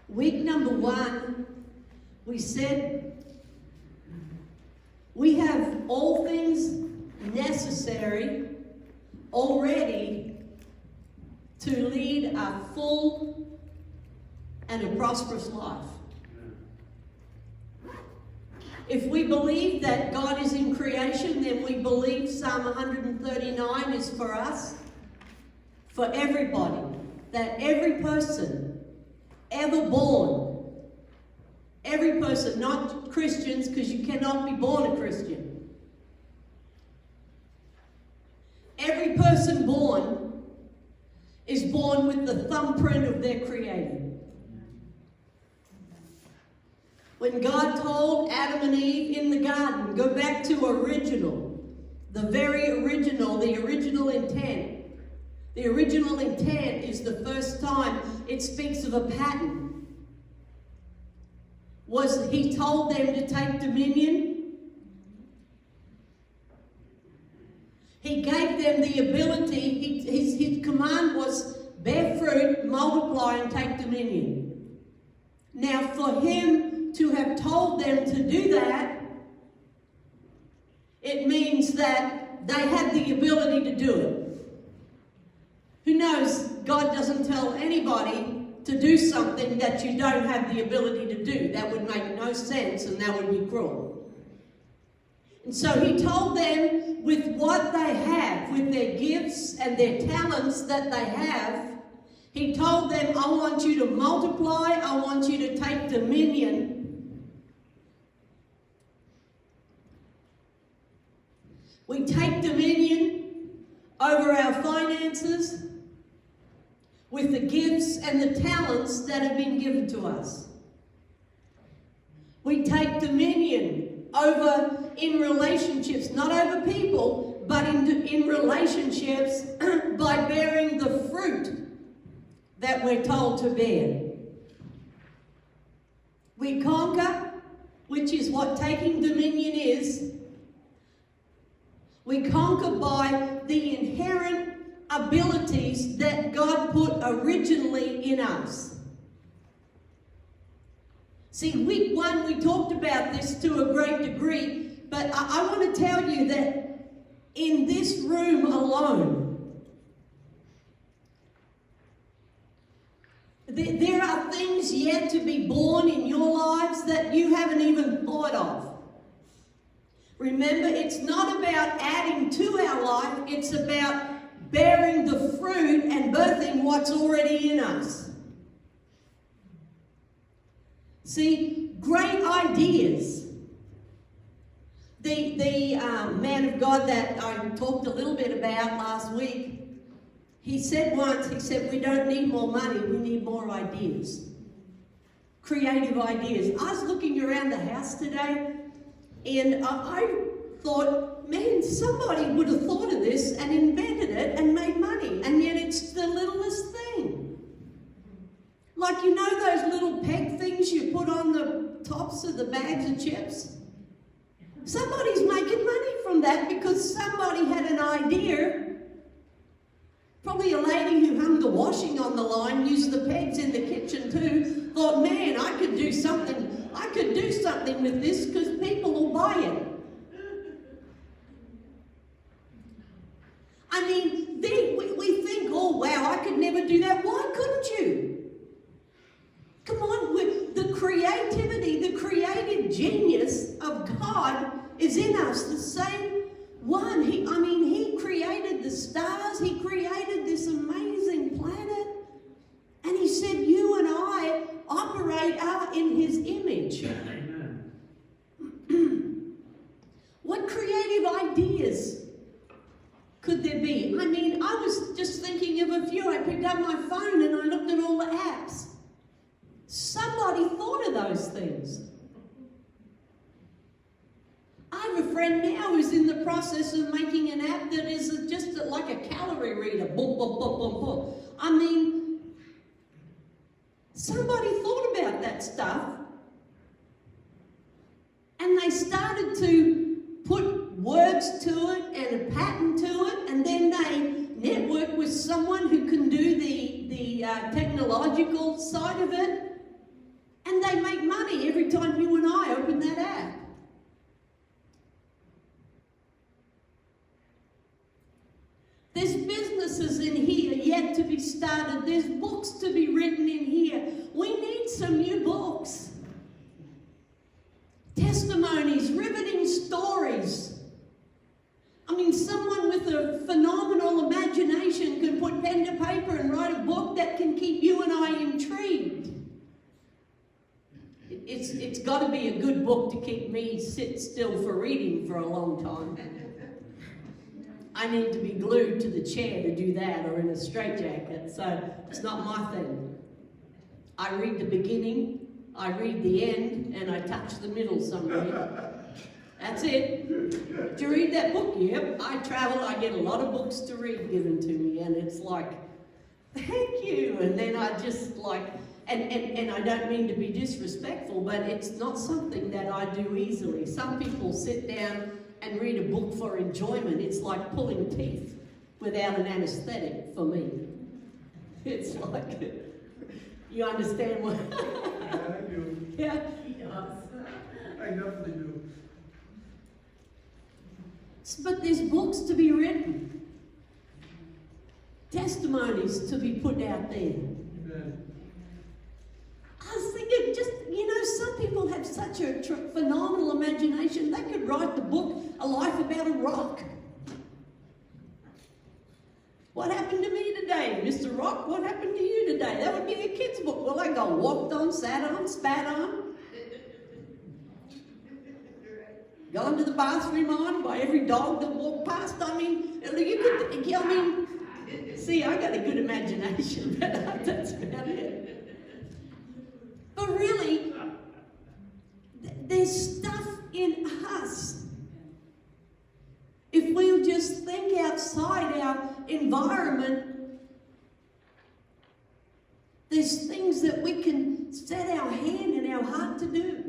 Week number 1, we said we have all things necessary already to lead a full and a prosperous life. If we believe that God is in creation, then we believe Psalm 139 is for us, for everybody, that every person ever born, every person, not Christians, because you cannot be born a Christian. Every person born is born with the thumbprint of their Creator. When God told Adam and Eve in the garden, go back to original, the very original, the original intent. The original intent is the first time it speaks of a pattern. Was he told them to take dominion? He gave them the ability, his command was bear fruit, multiply and take dominion. Now for him to have told them to do that, it means that they had the ability to do it. Who knows, God doesn't tell anybody to do something that you don't have the ability to do. That would make no sense and that would be cruel. And so he told them with what they have, with their gifts and their talents that they have, he told them, I want you to multiply, I want you to take dominion. We take dominion over our finances with the gifts and the talents that have been given to us. We take dominion over in relationships, not over people, but in relationships by bearing the fruit that we're told to bear. We conquer, which is what taking dominion is. We conquer by the inherent abilities that God put originally in us. See, week 1 we talked about this to a great degree, but I want to tell you that in this room alone, there are things yet to be born in your lives that you haven't even thought of. Remember, it's not about adding to our life, it's about bearing the fruit and birthing what's already in us. See, great ideas. The man of God that I talked a little bit about last week, he said once, we don't need more money, we need more ideas. Creative ideas. I was looking around the house today and I thought, man, somebody would have thought of this and invented it and made money, and yet it's the littlest thing. Like, you know those little peg things you put on the tops of the bags of chips? Somebody's making money from that because somebody had an idea. Probably a lady who hung the washing on the line, used the pegs in the kitchen too, thought, man, I could do something with this because people will buy it. I mean, we think, oh wow, I could never do that. Why couldn't you? Come on, with the creativity, the creative genius of God is in us. The same one. He created the stars. He created this amazing planet. And he said, you and I operate out in his image. What creative ideas could there be? I mean, I was just thinking of a few. I picked up my phone and I looked at all the apps. Somebody thought of those things. I have a friend now who's in the process of making an app that is just like a calorie reader. Boom, boom, boom, boom, boom. I mean, somebody thought about that stuff and they started to put words to it and a pattern to it, and then they network with someone who can do the technological side of it. And they make money every time you and I open that app. There's businesses in here yet to be started. There's books to be written in here. We need some new books. Testimonies, riveting stories. I mean, someone with a phenomenal imagination can put pen to paper and write a book that can keep you and I intrigued. It's got to be a good book to keep me sit still for reading for a long time. I need to be glued to the chair to do that, or in a straitjacket, so it's not my thing. I read the beginning, I read the end, and I touch the middle somewhere. That's it. Did you read that book? Yep. I travel, I get a lot of books to read given to me, and it's like, thank you. And then I just like, and I don't mean to be disrespectful, but it's not something that I do easily. Some people sit down and read a book for enjoyment. It's like pulling teeth without an anesthetic for me. It's like, you understand what? Yeah, I do. Yeah? I definitely do. But there's books to be written. Testimonies to be put out there. Amen. I was thinking, just, some people have such a phenomenal imagination. They could write the book, A Life About a Rock. What happened to me today, Mr. Rock? What happened to you today? That would be a kid's book. Well, I go walked on, sat on, spat on. Gone to the bathroom on by every dog that walked past. I mean, see, I got a good imagination, but that's about it. But really, there's stuff in us. If we'll just think outside our environment, there's things that we can set our hand and our heart to do.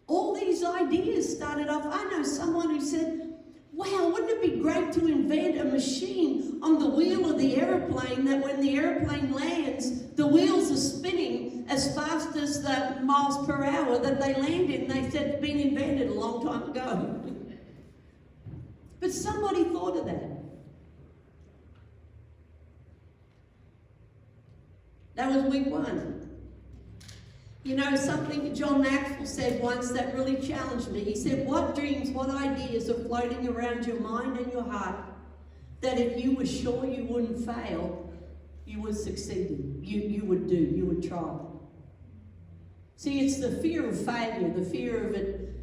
All these ideas started off, I know someone who said, wow, wouldn't it be great to invent a machine on the wheel of the aeroplane that when the aeroplane lands, the wheels are spinning as fast as the miles per hour that they land in. They said it's been invented a long time ago. But somebody thought of that. That was week one. Something John Maxwell said once that really challenged me. He said, what dreams, what ideas are floating around your mind and your heart that if you were sure you wouldn't fail, you would succeed in, you would try. See, it's the fear of failure, the fear of it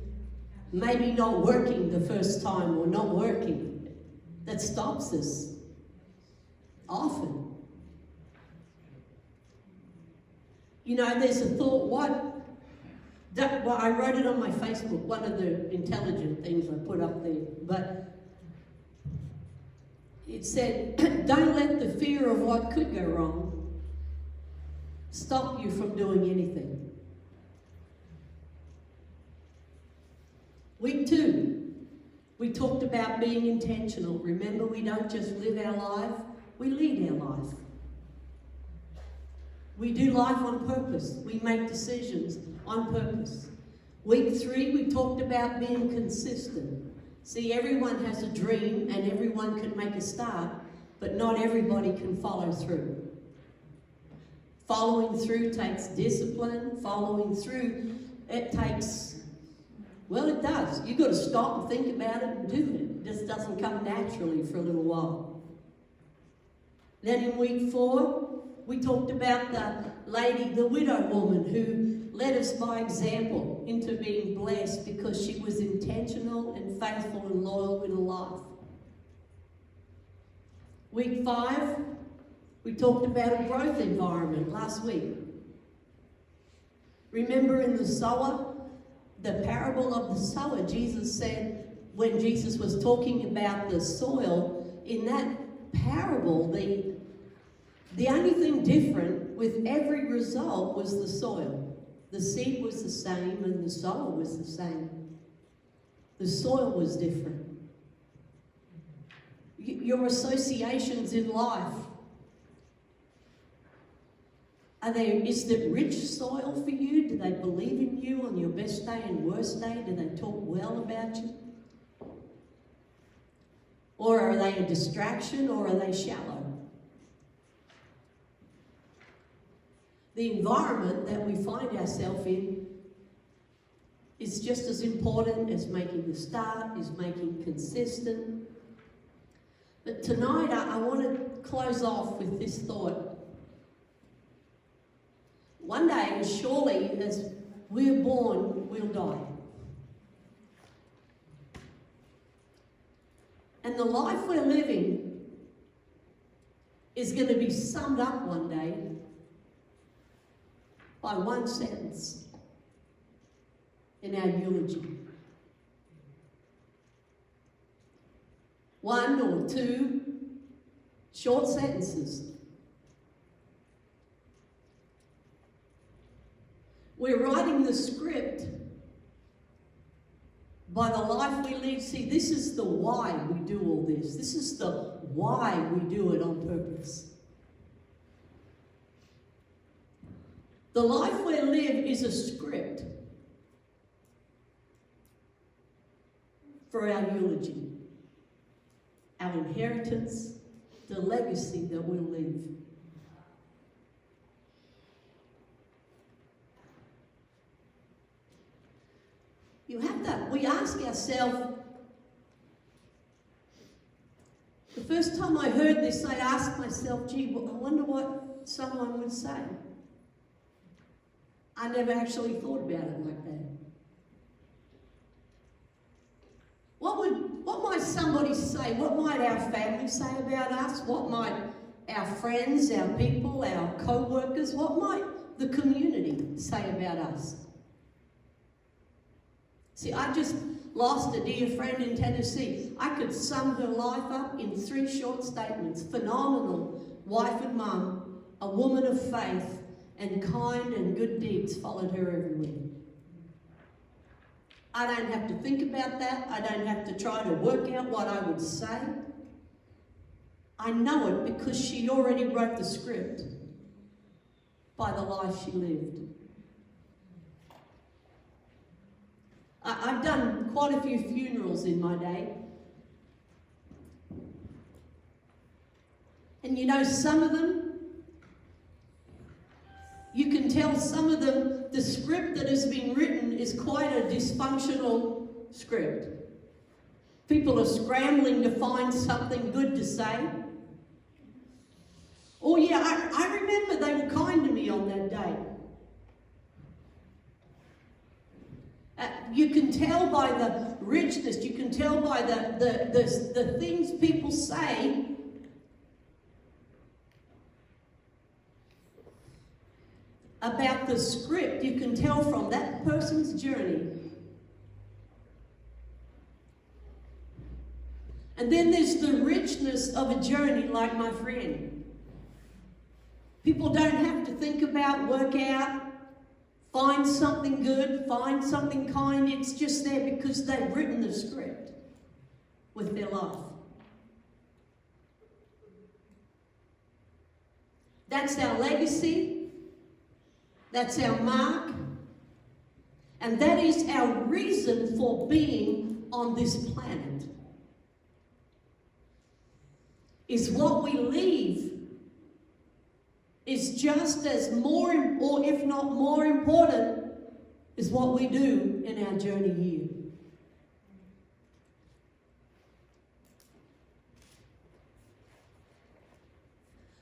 maybe not working the first time or not working that stops us often. There's a thought, I wrote it on my Facebook, one of the intelligent things I put up there, but it said, don't let the fear of what could go wrong stop you from doing anything. Week 2, we talked about being intentional. Remember, we don't just live our life, we lead our life. We do life on purpose. We make decisions on purpose. Week 3, we talked about being consistent. See, everyone has a dream and everyone can make a start, but not everybody can follow through. Following through takes discipline. Following through, it takes, it does. You've got to stop and think about it and do it. It just doesn't come naturally for a little while. Then in week 4, we talked about the lady, the widow woman, who led us by example into being blessed because she was intentional and faithful and loyal in her life. Week 5, we talked about a growth environment last week. Remember in the sower, the parable of the sower, Jesus said, when Jesus was talking about the soil, in that parable, the only thing different with every result was the soil. The seed was the same and the sower was the same. The soil was different. Your associations in life Is it rich soil for you? Do they believe in you on your best day and worst day? Do they talk well about you? Or are they a distraction, or are they shallow? The environment that we find ourselves in is just as important as making the start, is making consistent. But tonight I want to close off with this thought. One day, as surely as we're born, we'll die. And the life we're living is going to be summed up one day by one sentence in our eulogy. One or two short sentences. We're writing the script by the life we lead. See, this is the why we do all this. This is the why we do it on purpose. The life we live is a script for our eulogy, our inheritance, the legacy that we'll leave. We ask ourselves, the first time I heard this, I asked myself, gee, well, I wonder what someone would say. I never actually thought about it like that. What might somebody say? What might our family say about us? What might our friends, our people, our co-workers, what might the community say about us? See, I just lost a dear friend in Tennessee. I could sum her life up in 3 short statements. Phenomenal wife and mum, a woman of faith, and kind and good deeds followed her everywhere. I don't have to think about that. I don't have to try to work out what I would say. I know it because she already wrote the script by the life she lived. I've done quite a few funerals in my day. And you know, some of them, you can tell some of them, the script that has been written is quite a dysfunctional script. People are scrambling to find something good to say. Oh yeah, I remember they were kind to me on that day. You can tell by the richness, you can tell by the things people say about the script. You can tell from that person's journey. And then there's the richness of a journey like my friend. People don't have to think about, work out, find something good, find something kind. It's just there because they've written the script with their life. That's our legacy. That's our mark. And that is our reason for being on this planet. Is what we leave is just as more, or if not more important, is what we do in our journey here.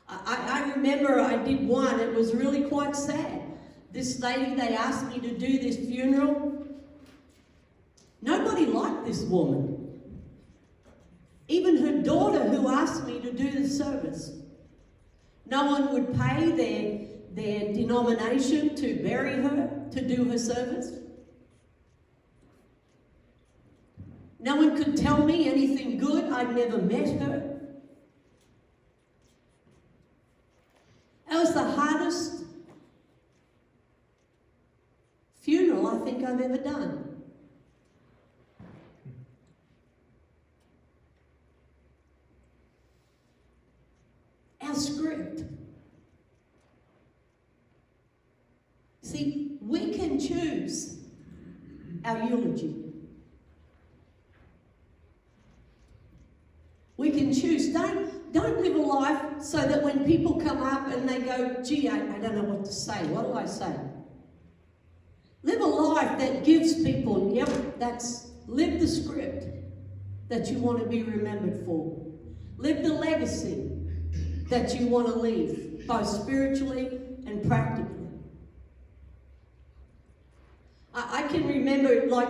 I remember I did one, it was really quite sad. This lady, they asked me to do this funeral. Nobody liked this woman. Even her daughter, who asked me to do the service. No one would pay their denomination to bury her, to do her service. No one could tell me anything good. I'd never met her. That was the hardest funeral I think I've ever done. Our script. choose our eulogy. We can choose. Don't live a life so that when people come up and they go, gee, I don't know what to say. What do I say? Live a life that gives people, yep, live the script that you want to be remembered for. Live the legacy that you want to leave, both spiritually and practically. I can remember, like,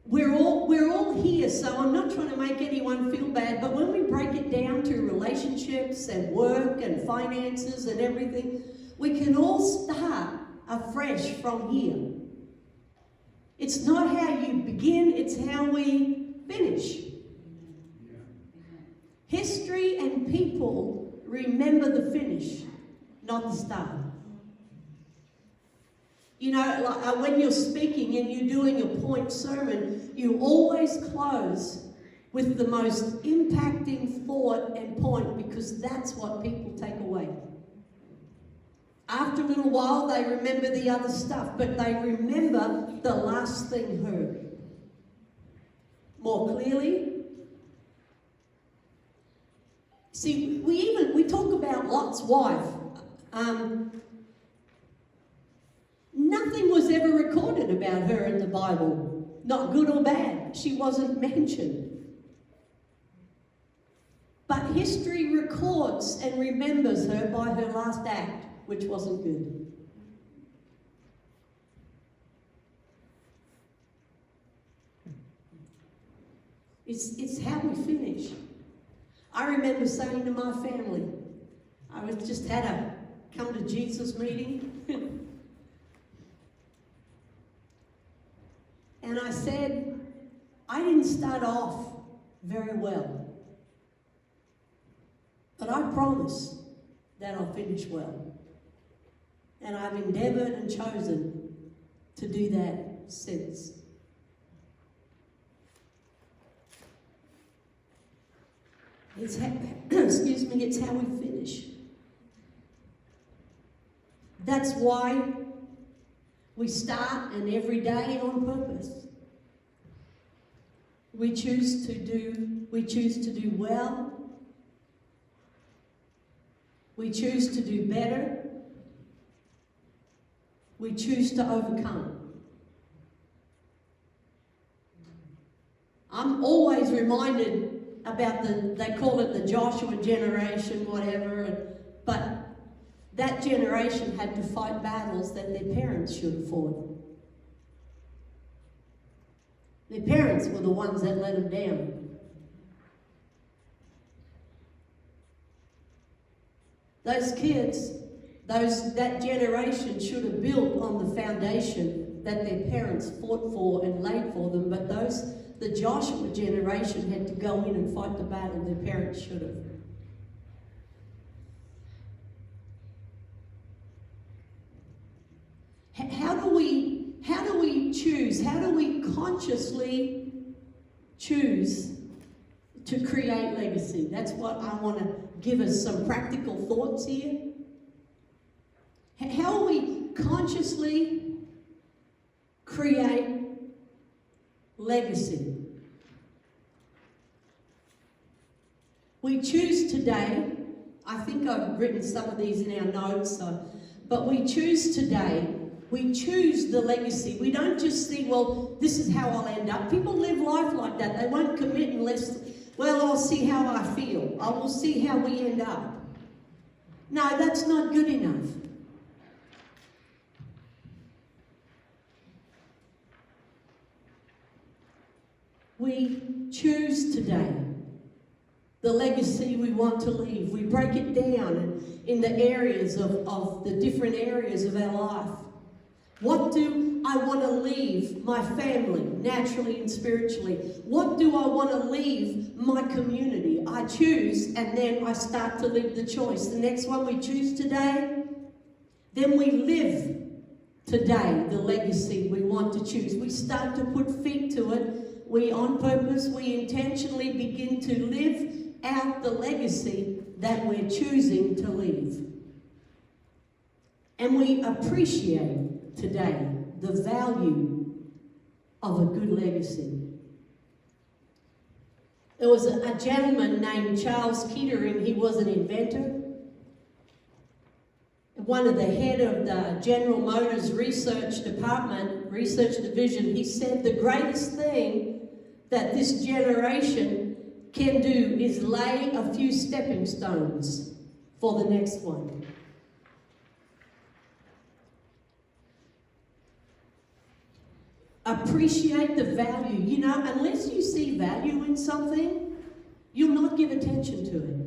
we're all here, so I'm not trying to make anyone feel bad, but when we break it down to relationships and work and finances and everything, we can all start afresh from here. It's not how you begin, it's how we finish. History and people remember the finish, not the start. You know, like when you're speaking and you're doing a point sermon, you always close with the most impacting thought and point, because that's what people take away. After a little while, they remember the other stuff, but they remember the last thing heard. More clearly. See, we talk about Lot's wife. Nothing was ever recorded about her in the Bible, not good or bad. She wasn't mentioned. But history records and remembers her by her last act, which wasn't good. It's how we finish. I remember saying to my family, I just had a come to Jesus meeting. And I said, I didn't start off very well. But I promise that I'll finish well. And I've endeavored and chosen to do that since. It's how, excuse me, it's how we finish. That's why we start an every day on purpose. We choose to do well. We choose to do better. We choose to overcome. I'm always reminded about they call it the Joshua generation, whatever, but that generation had to fight battles that their parents should have fought. Their parents were the ones that let them down. Those kids, that generation should have built on the foundation that their parents fought for and laid for them, but the Joshua generation had to go in and fight the battle their parents should have. How do we choose? How do we consciously choose to create legacy? That's what I want to give us some practical thoughts here. How do we consciously create legacy? We choose today. I think I've written some of these in our notes, but we choose today. We choose the legacy. We don't just think, well, this is how I'll end up. People live life like that. They won't commit unless, well, I'll see how I feel. I will see how we end up. No, that's not good enough. We choose today the legacy we want to leave. We break it down in the areas of the different areas of our life. What do I want to leave my family, naturally and spiritually? What do I want to leave my community? I choose, and then I start to live the choice. The next one we choose today, then we live today the legacy we want to choose. We start to put feet to it. We, on purpose, we intentionally begin to live out the legacy that we're choosing to leave. And we appreciate today the value of a good legacy. There was a gentleman named Charles Kettering. He was an inventor. One of the head of the General Motors research division, he said the greatest thing that this generation can do is lay a few stepping stones for the next one. Appreciate the value. You know, unless you see value in something, you'll not give attention to it.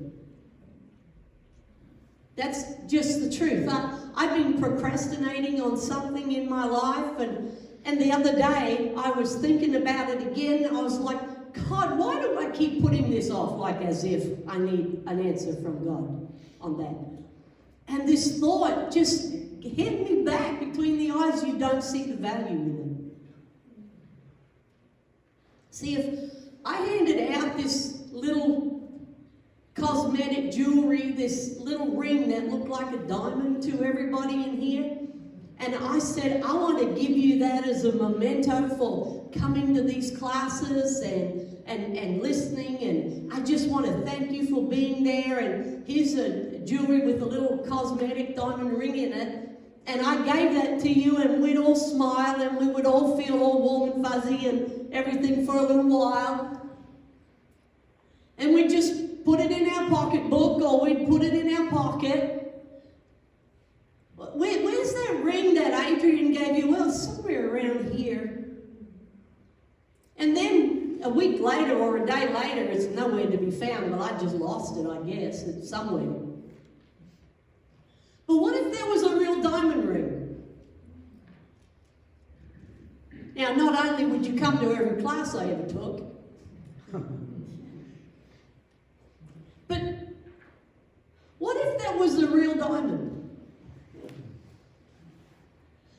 That's just the truth. I've been procrastinating on something in my life, and the other day I was thinking about it again. I was like, God, why do I keep putting this off, like as if I need an answer from God on that? And this thought just hit me back between the eyes. You don't see the value in it. See, if I handed out this little cosmetic jewelry, this little ring that looked like a diamond to everybody in here, and I said, I want to give you that as a memento for coming to these classes and listening, and I just want to thank you for being there, and here's a jewelry with a little cosmetic diamond ring in it, and I gave that to you, and we'd all smile, and we would all feel all warm and fuzzy and everything for a little while, and we'd just put it in our pocketbook, or we'd put it in our pocket. Where's that ring that Adrienne gave you? Well, somewhere around here. And then a week later or a day later, it's nowhere to be found. Well, I just lost it, I guess. It's somewhere. But what if there was a real diamond ring? Now, not only would you come to every class I ever took, but what if that was the real diamond?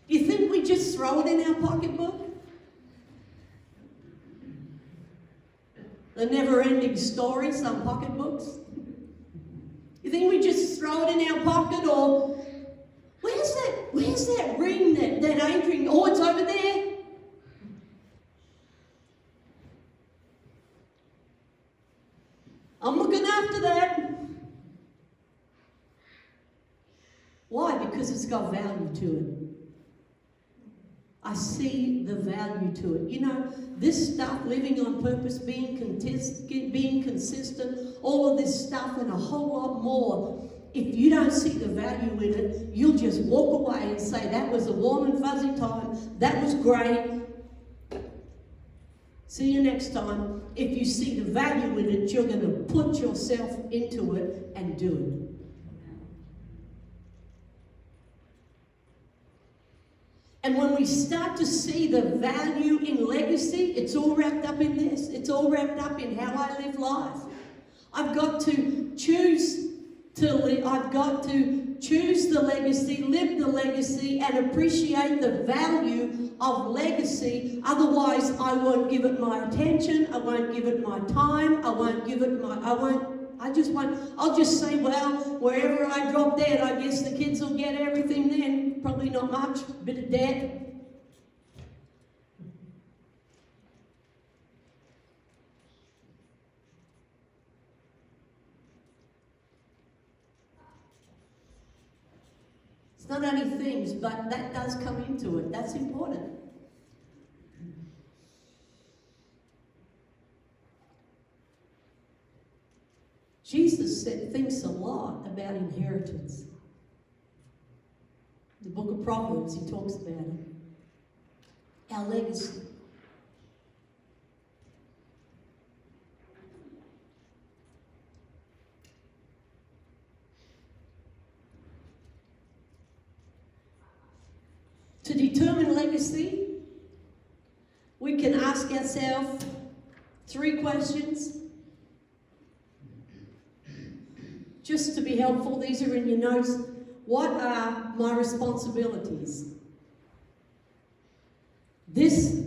You think we just throw it in our pocketbook? The never-ending story, some pocketbooks. You think we just throw it in our pocket, or where's that ring that Adrienne, oh, it's over there? I'm looking after that. Why? Because it's got value to it. I see the value to it. You know, this stuff, living on purpose, being consistent, all of this stuff and a whole lot more. If you don't see the value in it, you'll just walk away and say, that was a warm and fuzzy time. That was great. See you next time. If you see the value in it, you're going to put yourself into it and do it. And when we start to see the value in legacy, it's all wrapped up in this. It's all wrapped up in how I live life. I've got to choose to live. I've got to choose the legacy, live the legacy, and appreciate the value of legacy. Otherwise, I won't give it my attention. I won't give it my time. I'll just say, well, wherever I drop dead, I guess the kids will get everything then. Probably not much, a bit of debt. It's not only things, but that does come into it. That's important. Jesus thinks a lot about inheritance. The book of Proverbs, he talks about it. Our legacy. To determine legacy, we can ask ourselves 3 questions. Just to be helpful, these are in your notes. What are my responsibilities? This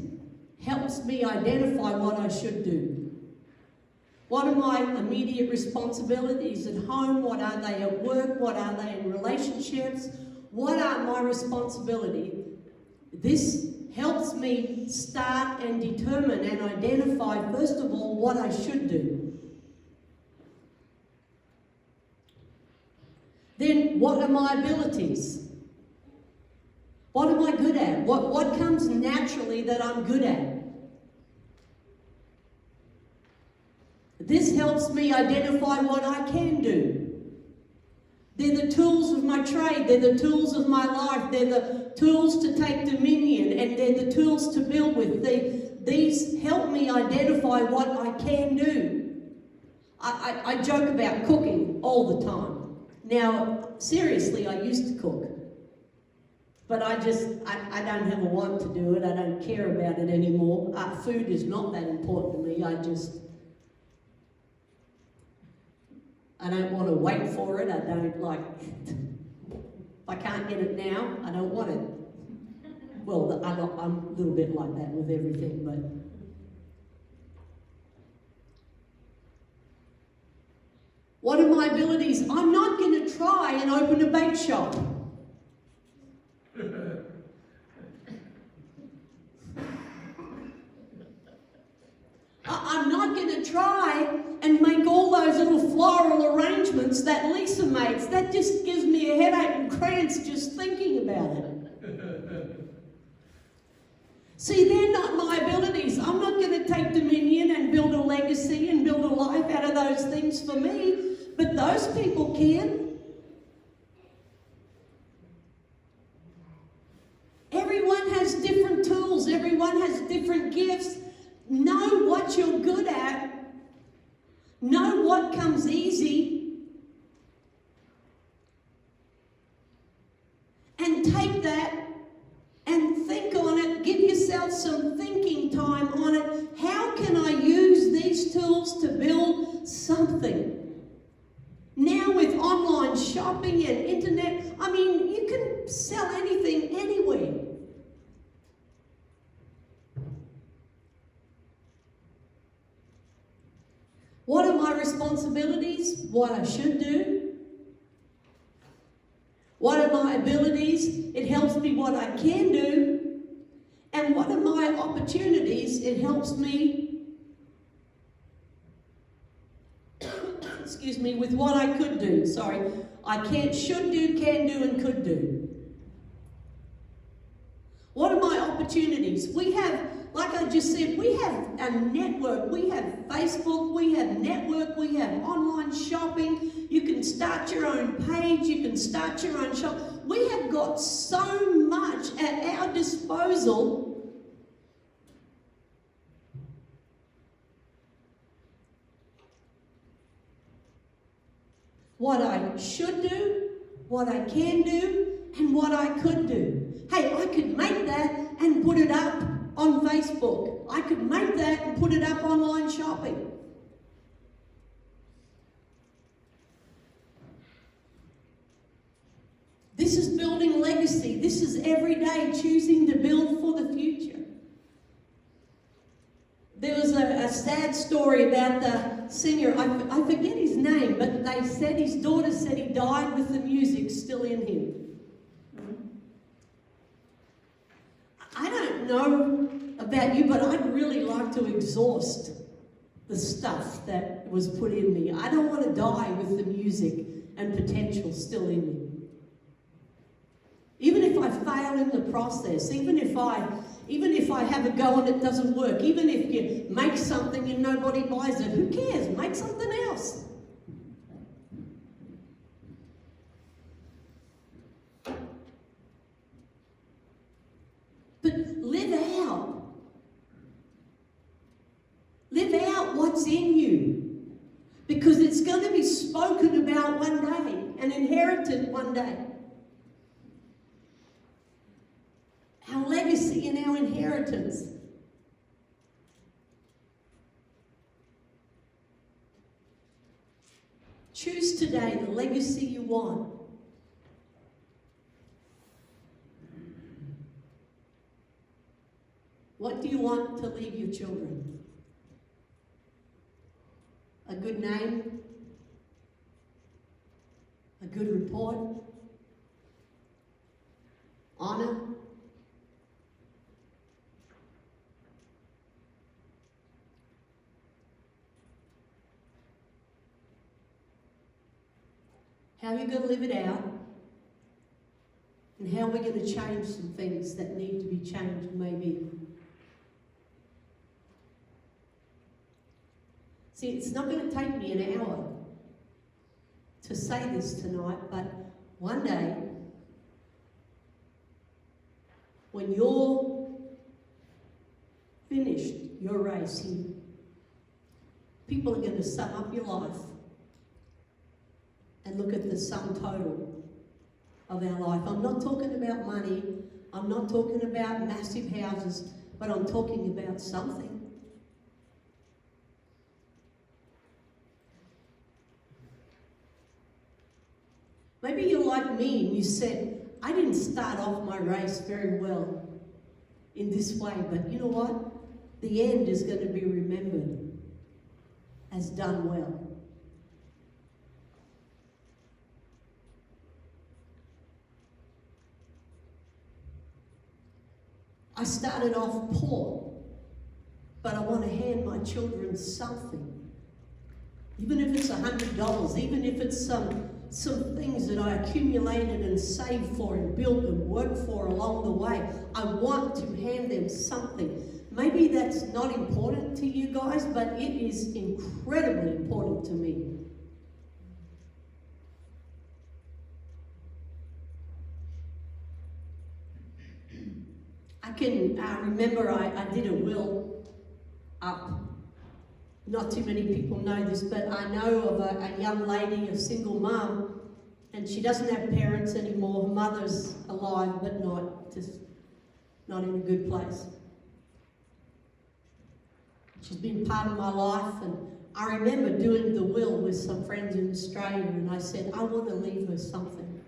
helps me identify what I should do. What are my immediate responsibilities at home? What are they at work? What are they in relationships? What are my responsibilities? This helps me start and determine and identify, first of all, what I should do. Then, what are my abilities? What am I good at? What comes naturally that I'm good at? This helps me identify what I can do. They're the tools of my trade, they're the tools of my life, they're the tools to take dominion, and they're the tools to build with. These help me identify what I can do. I joke about cooking all the time. Now, seriously, I used to cook. But I don't have a want to do it. I don't care about it anymore. Food is not that important to me. I don't want to wait for it. I don't like, if I can't get it now, I don't want it. Well, I'm a little bit like that with everything, but. What are my abilities? I'm not going to try and open a bake shop. I'm not going to try and make all those little floral arrangements that Lisa makes. That just gives me a headache and cramps just thinking about it. See, they're not my abilities. I'm not going to take dominion and build a legacy and build a life out of those things for me, but those people can. Everyone has different tools. Everyone has different gifts. Know what you're good at. Know what comes easy. And take that and think on it. Give yourself some thinking time on it. How can I use these tools to build something? Now with online shopping and internet, I mean, you can sell anything anywhere. What are my responsibilities? What I should do? What are my abilities? It helps me what I can do. And what are my opportunities? It helps me, excuse me, with what I could do. Sorry. I should do, can do, and could do. What are my opportunities? We have, like I just said, we have a network. We have Facebook, we have network, we have online shopping. You can start your own page, you can start your own shop. We have got so much at our disposal. What I should do, what I can do, and what I could do. Hey, I could make that and put it up on Facebook. I could make that and put it up online shopping. This is building legacy. This is every day choosing to build for the future. There was a sad story about the singer, I forget his name, but they said his daughter said he died with the music still in him. I don't know about you, but I'd really like to exhaust the stuff that was put in me. I don't want to die with the music and potential still in me. Even if I fail in the process, even if I have a go and it doesn't work, even if you make something and nobody buys it, who cares? Make something else. But live out what's in you, because it's going to be spoken about one day and inherited one day. Our legacy and our inheritance. Choose today the legacy you want. What do you want to leave your children? A good name? A good report? Honor? how you're going to live it out, and how we're going to change some things that need to be changed, maybe. See, it's not going to take me an hour to say this tonight, but one day, when you're finished your race here, people are going to sum up your life and look at the sum total of our life. I'm not talking about money, I'm not talking about massive houses, but I'm talking about something. Maybe you're like me and you said, I didn't start off my race very well in this way, but you know what? The end is going to be remembered as done well. I started off poor, but I want to hand my children something. Even if it's $100, even if it's some things that I accumulated and saved for and built and worked for along the way, I want to hand them something. Maybe that's not important to you guys, but it is incredibly important to me. I can remember I did a will up. Not too many people know this, but I know of a young lady, a single mum, and she doesn't have parents anymore. Her mother's alive, but not in a good place. She's been part of my life, and I remember doing the will with some friends in Australia, and I said, I want to leave her something.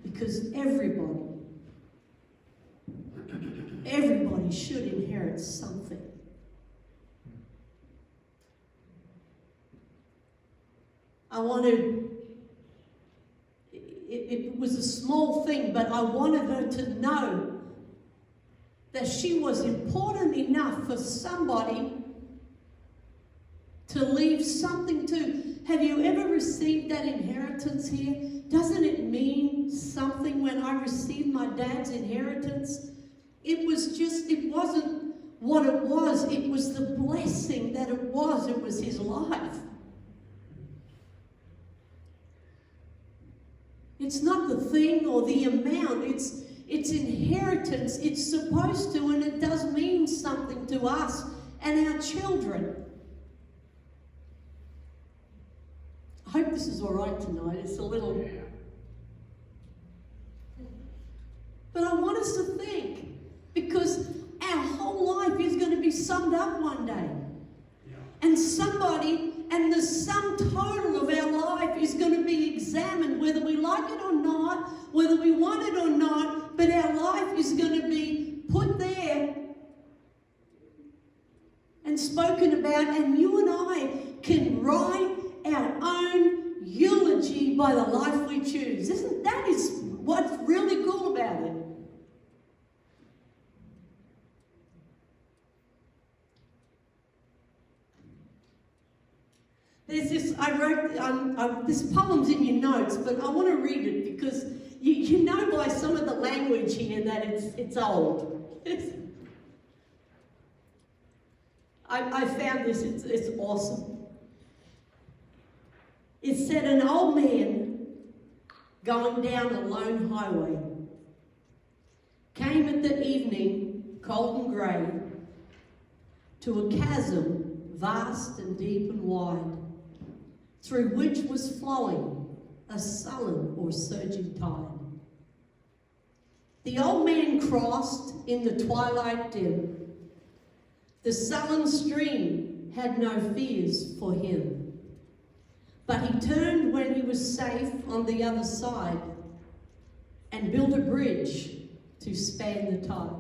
Because everybody should inherit something. I wanted, it was a small thing, but I wanted her to know that she was important enough for somebody to leave something to. Have you ever received that inheritance here? Doesn't it mean something when I received my dad's inheritance? It wasn't what it was the blessing that it was his life. It's not the thing or the amount, it's inheritance. It's supposed to, and it does mean something to us and our children. I hope this is all right tonight. It's a little... But I want us to think, because our whole life is going to be summed up one day. And the sum total of our life is going to be examined, whether we like it or not, whether we want it or not, but our life is going to be put there and spoken about, and you and I can write our own eulogy by the life we choose. That is what's really cool about it. There's this, I wrote, this poem's in your notes, but I want to read it because you know by some of the language here that it's old. I found this, it's awesome. It said, an old man going down a lone highway came at the evening, cold and grey, to a chasm vast and deep and wide, through which was flowing a sullen or surging tide. The old man crossed in the twilight dim. The sullen stream had no fears for him, but he turned when he was safe on the other side and built a bridge to span the tide.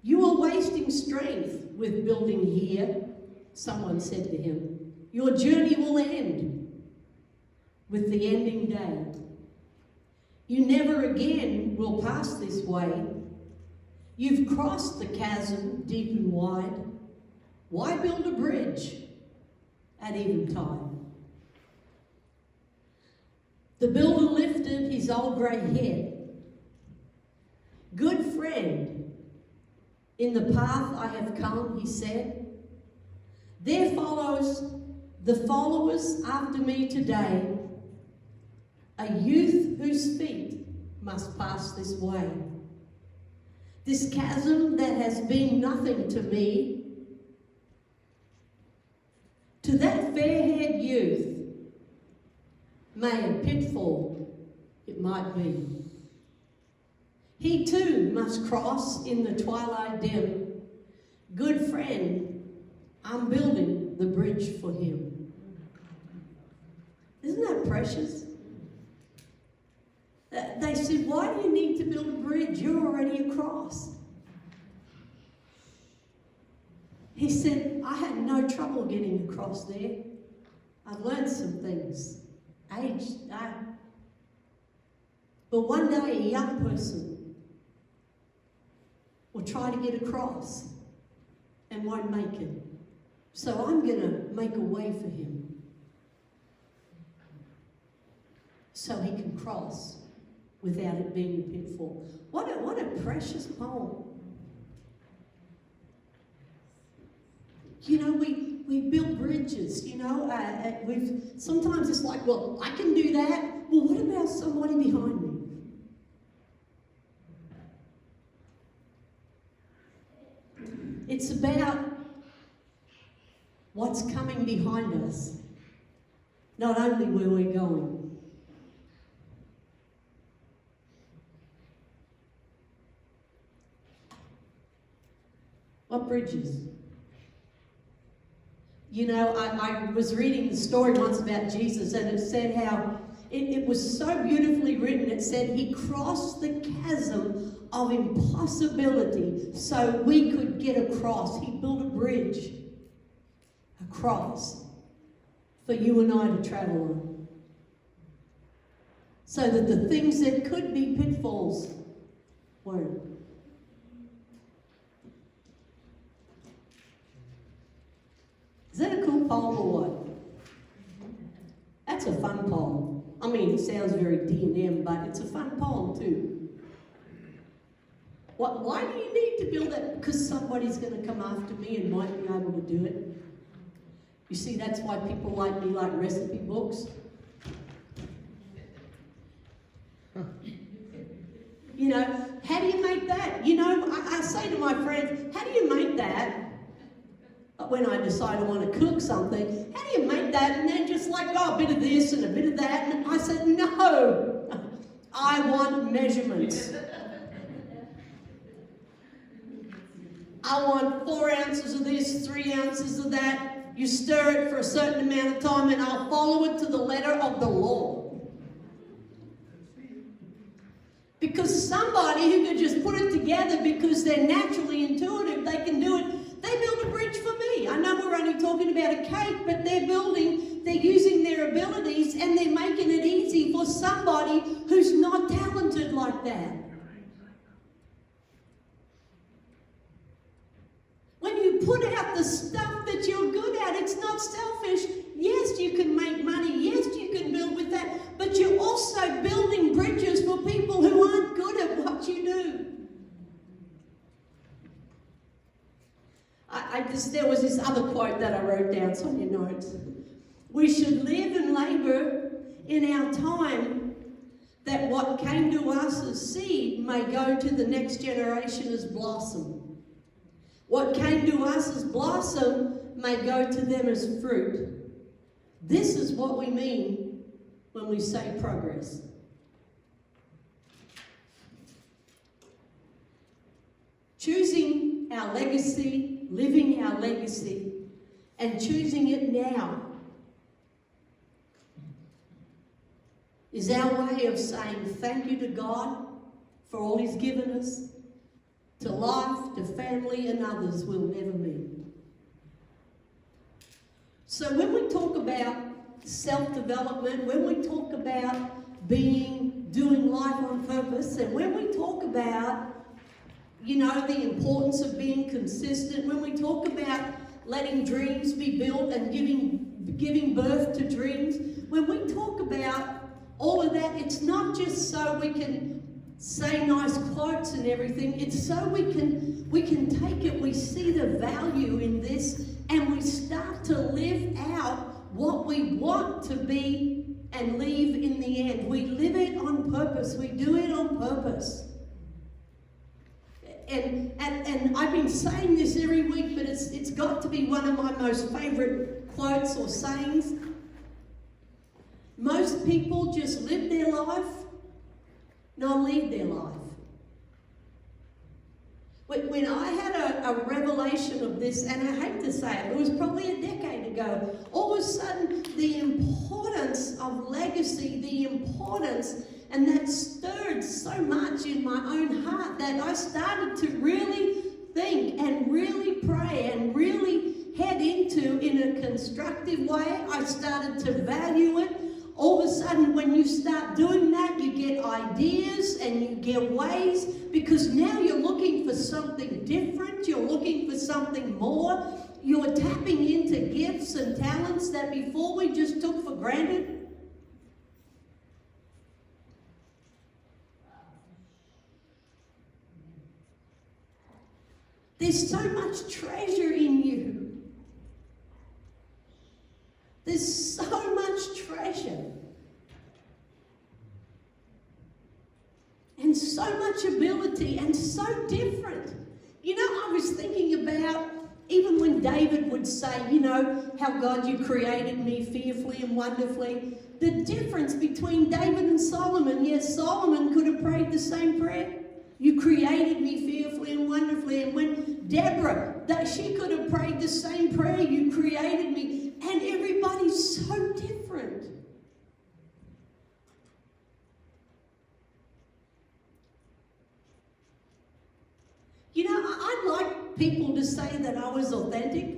You are wasting strength with building here, someone said to him. Your journey will end with the ending day. You never again will pass this way. You've crossed the chasm deep and wide. Why build a bridge at eventide. The builder lifted his old grey head. Good friend, in the path I have come, he said, there follows the followers after me today, a youth whose feet must pass this way. This chasm that has been nothing to me, to that fair-haired youth, may a pitfall it might be. He too must cross in the twilight dim. Good friend, I'm building the bridge for him. Isn't that precious? They said, why do you need to build a bridge? You're already across. He said, I had no trouble getting across there. I've learned some things. But one day a young person will try to get across and won't make it. So I'm going to make a way for him so he can cross without it being a pitfall. What a precious poem. You know, we build bridges, you know. Sometimes it's like, well, I can do that. Well, what about somebody behind me? It's about what's coming behind us, not only where we're going. What bridges? You know, I was reading the story once about Jesus, and it said how it was so beautifully written. It said he crossed the chasm of impossibility so we could get across. He built a bridge across for you and I to travel on, so that the things that could be pitfalls weren't. Is that a cool poem or what? That's a fun poem. I mean, it sounds very D&M, but it's a fun poem too. Why do you need to build that? Because somebody's going to come after me and might be able to do it. You see, that's why people like me like recipe books. You know, how do you make that? You know, I say to my friends, how do you make that? When I decide I want to cook something, how do you make that? And they're just like, oh, a bit of this and a bit of that. And I said, no, I want measurements. I want 4 ounces of this, 3 ounces of that. You stir it for a certain amount of time and I'll follow it to the letter of the law. Because somebody who could just put it together because they're naturally intuitive, they can do it. They build a bridge for me. I know we're only talking about a cake, but they're using their abilities and they're making it easy for somebody who's not talented like that. When you put out the stuff that you're good at, it's not selfish. Yes, you can make money. Yes, you can build with that. But you're also building bridges for people who aren't good at what you do. There was this other quote that I wrote down, it's on your notes. We should live and labour in our time that what came to us as seed may go to the next generation as blossom. What came to us as blossom may go to them as fruit. This is what we mean when we say progress. Choosing our legacy, living our legacy, and choosing it now is our way of saying thank you to God for all He's given us, to life, to family, and others we'll never meet. So when we talk about self-development, when we talk about doing life on purpose, and when we talk about, you know, the importance of being consistent, when we talk about letting dreams be built and when we talk about all of that, it's not just so we can say nice quotes and everything. It's so we can take it, we see the value in this, and we start to live out what we want to be and leave in the end. We live it on purpose. We do it on purpose. And I've been saying this every week, but it's got to be one of my most favorite quotes or sayings. Most people just live their life, not lead their life. When I had a revelation of this, and I hate to say it was probably a decade ago, all of a sudden the importance of legacy, the importance, and that stirred so much in my own heart that I started to really think and really pray and really head into in a constructive way. I started to value it. All of a sudden, when you start doing that, you get ideas and you get ways, because now you're looking for something different, you're looking for something more, you're tapping into gifts and talents that before we just took for granted. There's so much treasure in you. There's so much treasure. And so much ability and so different. You know, I was thinking about even when David would say, you know, how God, you created me fearfully and wonderfully. The difference between David and Solomon. Yes, Solomon could have prayed the same prayer. You created me fearfully and wonderfully. And when Deborah, she could have prayed the same prayer. You created me. And everybody's so different. You know, I'd like people to say that I was authentic.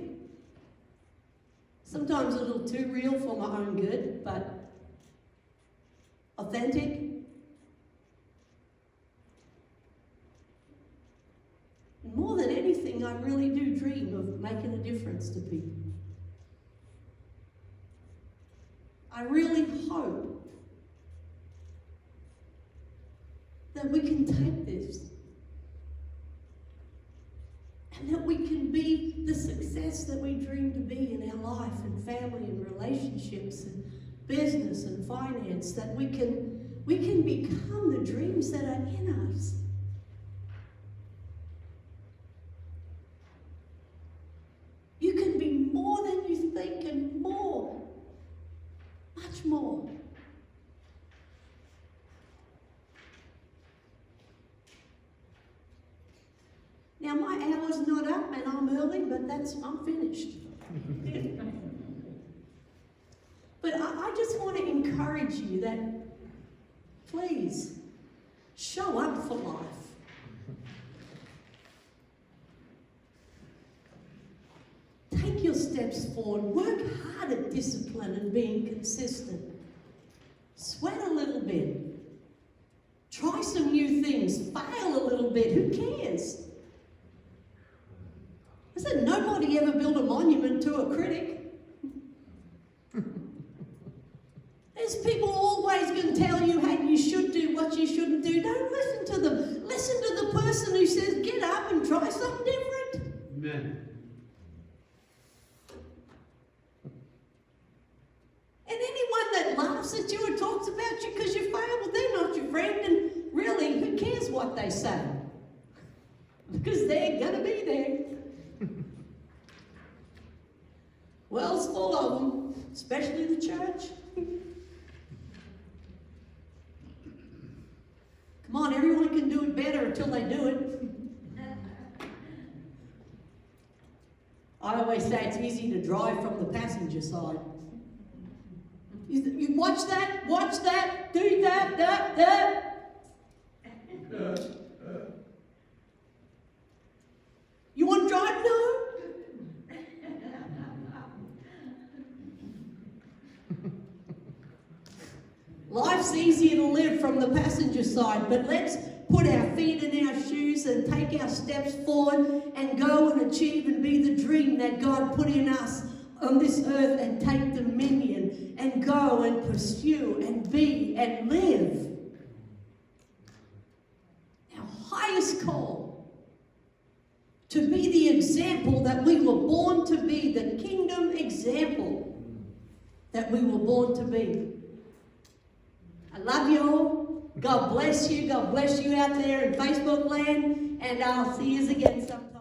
Sometimes a little too real for my own good, but authentic. More than anything, I really do dream of making a difference to people. I really hope that we can take this and that we can be the success that we dream to be in our life and family and relationships and business and finance, that we can become the dreams that are in us. You can be more than you think and more. Much more. Now my hour's not up and I'm early, but I'm finished. But I just want to encourage you that please show up for life. Take your steps forward. Work hard at discipline and being consistent. Sweat a little bit. Try some new things. Fail a little bit. Who cares? I said nobody ever built a monument to a critic. There's people always going to tell you, hey, you should do what you shouldn't do. Don't listen to them. Listen to the person who says, get up and try something different. Amen. And anyone that laughs at you or talks about you because you failed, well, they're not your friend. And really, who cares what they say? Because they're going to be there. Well's full of them, especially the church. Come on, everyone can do it better until they do it. I always say it's easy to drive from the passenger side. You watch that, do that. You want to drive? No. Life's easier to live from the passenger side, but let's put our feet in our shoes and take our steps forward and go and achieve and be the dream that God put in us on this earth and take dominion and go and pursue and be and live. Our highest call, to be the example that we were born to be, the kingdom example that we were born to be. I love you all. God bless you. God bless you out there in Facebook land. And I'll see you again sometime.